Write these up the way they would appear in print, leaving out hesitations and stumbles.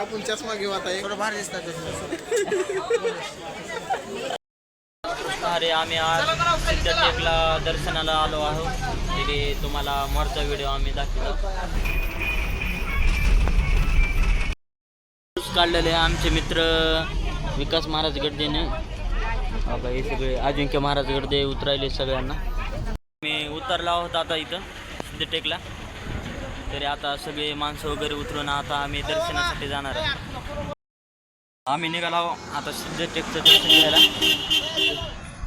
आपण चष्मा घेऊ आता एक. थोडं भारी दिसतात. अरे आम्ही आज सिद्धटेकला दर्शनाला आलो आहोत. तरी तुम्हाला मोरचा व्हिडिओ आम्ही दाखवतो. काढलेले आमचे मित्र विकास महाराज गड्डेने. बाबा हे सगळे अजिंक्य महाराज गड्डे उतरायले सगळ्यांना. मी उतरला आहोत आता इथं सिद्धटेकला. तरी आता सगळे माणसं वगैरे उतरून आता आम्ही दर्शनासाठी जाणार आहे. आम्ही निघालो आता सिद्धटेकचं दर्शन घ्यायला.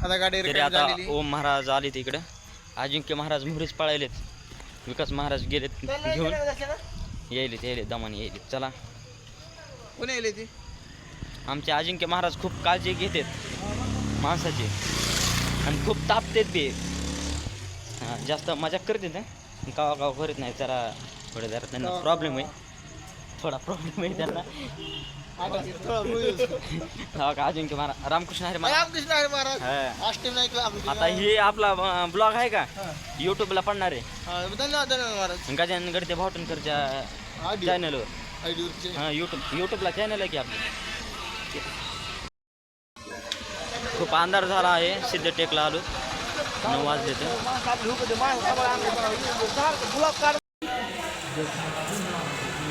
आता गाडी तरी आता ओम महाराज आले तिकडे. अजिंक्य महाराज मुहरीच पळायलेत. विकास महाराज गेलेत घेऊन. यायले दमाने यायले. चला कोणी आले ती? आमचे अजिंक्य महाराज खूप काळजी घेतात माणसाची आणि खूप तापतात ते. जास्त मजाक करतात ना, गावा करत नाही. जरा थोडं जरा त्यांना प्रॉब्लेम आहे. थोडा प्रॉब्लेम आहे त्यांना. अजिंक्य महाराज रामकृष्ण हरी महाराज. आता हे आपला ब्लॉग आहे का यूट्यूबला पडणार आहे. धन्यवाद महाराज. गजानन गडते भावटणकरच्या चॅनलवर. हां यूट्यूबला चॅनल आहे की आपलं. खूप अंधार झाला आहे. सिद्धटेकला आलो. 9 वाजले तर.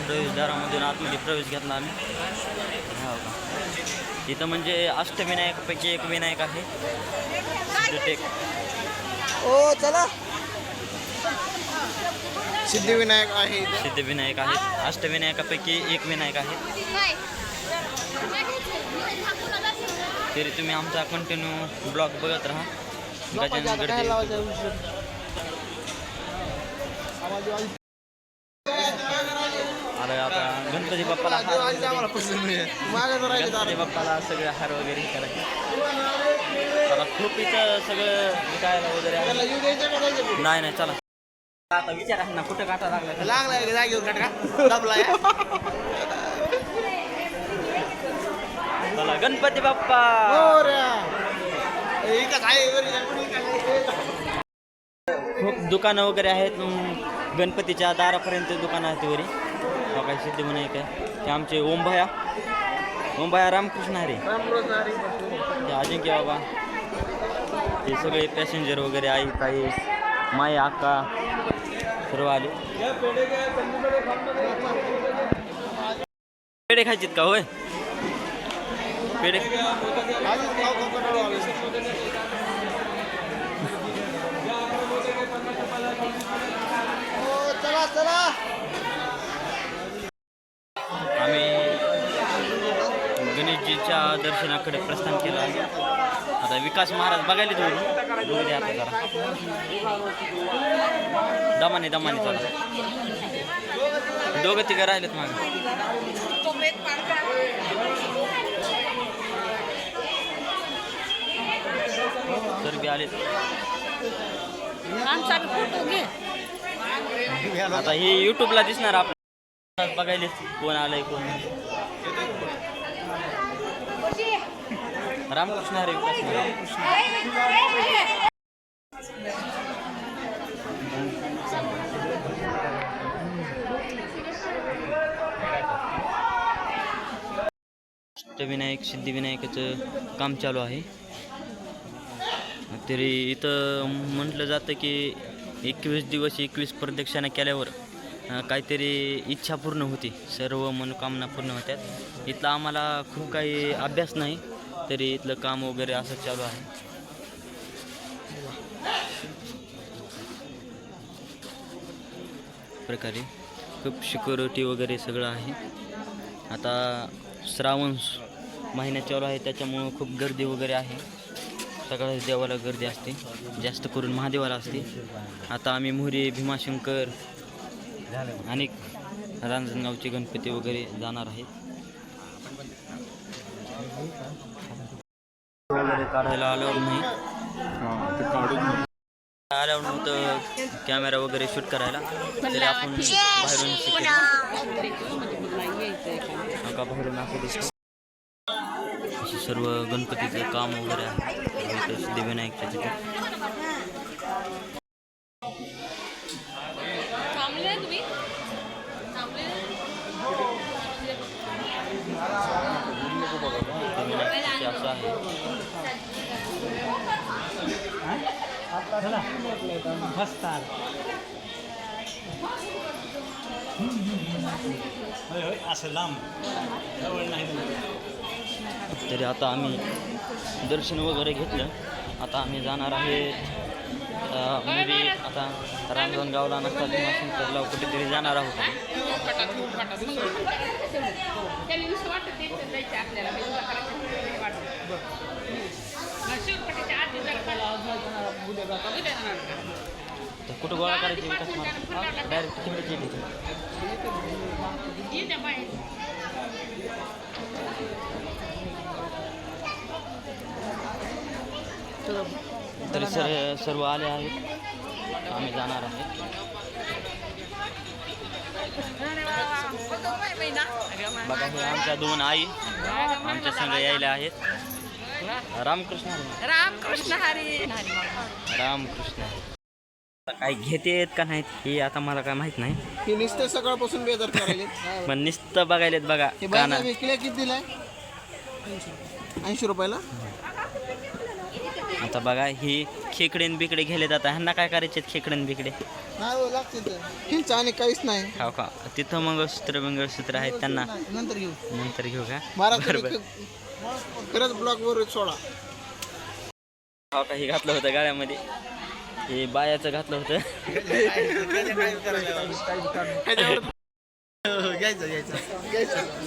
प्रवेशद्वारामधून आतमध्ये प्रवेश घेतला आम्ही. हो का. इथं म्हणजे अष्टविनायकापैकी एक विनायक आहे सिद्धटेक. ओ चला. सिद्धिविनायक आहे. सिद्धिविनायक आहेत. अष्टविनायकापैकी एक विनायक आहे. तरी तुम्ही आमचा कंटिन्यू ब्लॉग बघत राहा. गजानन गडदे. आलं आता गणपती बाप्पाला सगळे हार वगैरे करायचे. आता खूप इथं सगळं विकायला वगैरे आहे. नाही चला आता विचार आहे ना कुठं काटा लागला जागेवर काटा दाबलाय. चला गणपती बाप्पा. खूप दुकानं वगैरे आहेत. गणपतीच्या दारापर्यंत दुकानं आहेत वरी. काय सिद्धिविनायक आहे ते आमचे ओमभया रामकृष्ण हरी. ते अजिंक्य बाबा. हे सगळे पॅसेंजर वगैरे आहे. काही माई अक्का सर्व आले. पेढे खायचेत का? होय पेढे. आम्ही गणेशजीच्या दर्शनाकडे प्रस्थान केलं आहे. आता विकास महाराज बघायला तुम्ही आता जरा दमाने चला. दोघं तिघं राहिलेत मागे. तर बी आलेत. आता हे यूट्यूबला दिसणार आपल्याला. बघायला कोण आलंय कोण नाही. रामकृष्ण हरी. अष्टविनायक सिद्धिविनायकाचं काम चालू आहे. तरी इथं म्हटलं जातं की 21 दिवस 21 प्रदक्षिणा केल्यावर काहीतरी इच्छा पूर्ण होती. सर्व मनोकामना पूर्ण होत्यात. इथला आम्हाला खूप काही अभ्यास नाही. तरी इथलं काम वगैरे असं चालू आहे. प्रकारे खूप सिक्युरिटी वगैरे सगळं आहे. आता श्रावण महिना चालू आहे त्याच्यामुळं खूप गर्दी वगैरे आहे. सगळ्या देवाला गर्दी असते. जास्त करून महादेवाला असते. आता आम्ही मोहरी भीमाशंकर अनेक रांजणगावचे गणपती वगैरे जाणार आहेत. वगैरे काढायला आल्यावर नाही. आल्यावर नव्हतं कॅमेरा वगैरे शूट करायला. तरी आपण बाहेरून असं दिसतं. असे सर्व गणपतीचं काम वगैरे आहे सिद्धिविनायकच्या तिथे. असं लांब जवळ नाही. तरी आता आम्ही दर्शन वगैरे घेतलं. आता आम्ही जाणार आहे maybe आता रांजणगावला नसता सेंटरला कुठेतरी जाणार आहोत आम्ही. तर कुठं गोळा करायची डायरेक्ट तिकडेच येते. तरी सर्व आले आहेत. आम्ही जाणार आहे. बघा हे आमच्या 2 आई आमच्या संग यायला आहेत. रामकृष्ण हरी. रामकृष्ण हरी. रामकृष्ण. काय घेतेत का नाहीत हे आता मला काय माहित नाही. हे नुसतं सकाळपासून बेजार करायले. पण नुसतं बघायलेत बघा हे काना. बायला विकल्या किती दिलाय? 80 रुपयाला. आता बघा ही खेकडेन बिकडे गेले जातात. ह्यांना काय करायचे खेकडेन बिकडे? नाही हो, लागते तर हिंच आणि काहीच नाही. हो का? तिथं मंगळसूत्र आहेत त्यांना नंतर घेऊ. नंतर घेऊ का? मारा बरोबर. खरंच ब्लॉक वर सोडा. हो का? हे घातलं होतं गाड्यामध्ये. हे बायाचं घातलं होतं.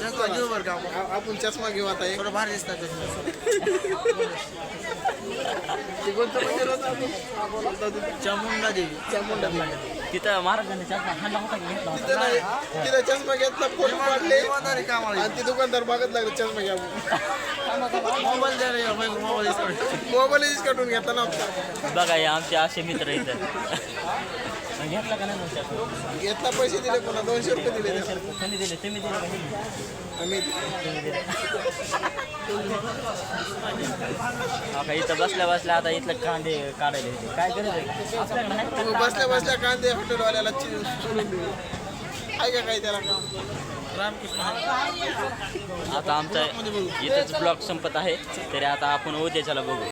चष्मा घेऊ बरं का आपण. चष्मा घेऊ आता. थोडं भारी दिसतात. चामुंडा देवी. चामुंडा देवी. तिथं महाराजांनी चष्मा हाणला होता की घेतला होता? तिथं नाही, तिथं चष्मा घेतला, फोटो काढले आणि ते दुकानदार बघत लागले चष्मा घ्या. मोबाईल काढून घेतला नव्हता. बघा हे आमचे असे मित्र इथं. घेतला का नाही मग चष्मा? घेतला, पैसे दिले पुन्हा 200 रुपये दिले. त्यांनी दिले. तुम्ही दिले का नाही? आम्ही हो का? इथं बसल्या बसल्या आता इथलं कांदे काढायला येते. काय करायचं आपल्याकडे नाही का? बसल्या बसल्या कांदे हॉटेलवाल्याला सोडून देऊ. आहे का काही त्याला काम? रामकृष्ण. आता आमचा इथंच ब्लॉग संपत आहे. तरी आता आपण उद्याच्याला बघू.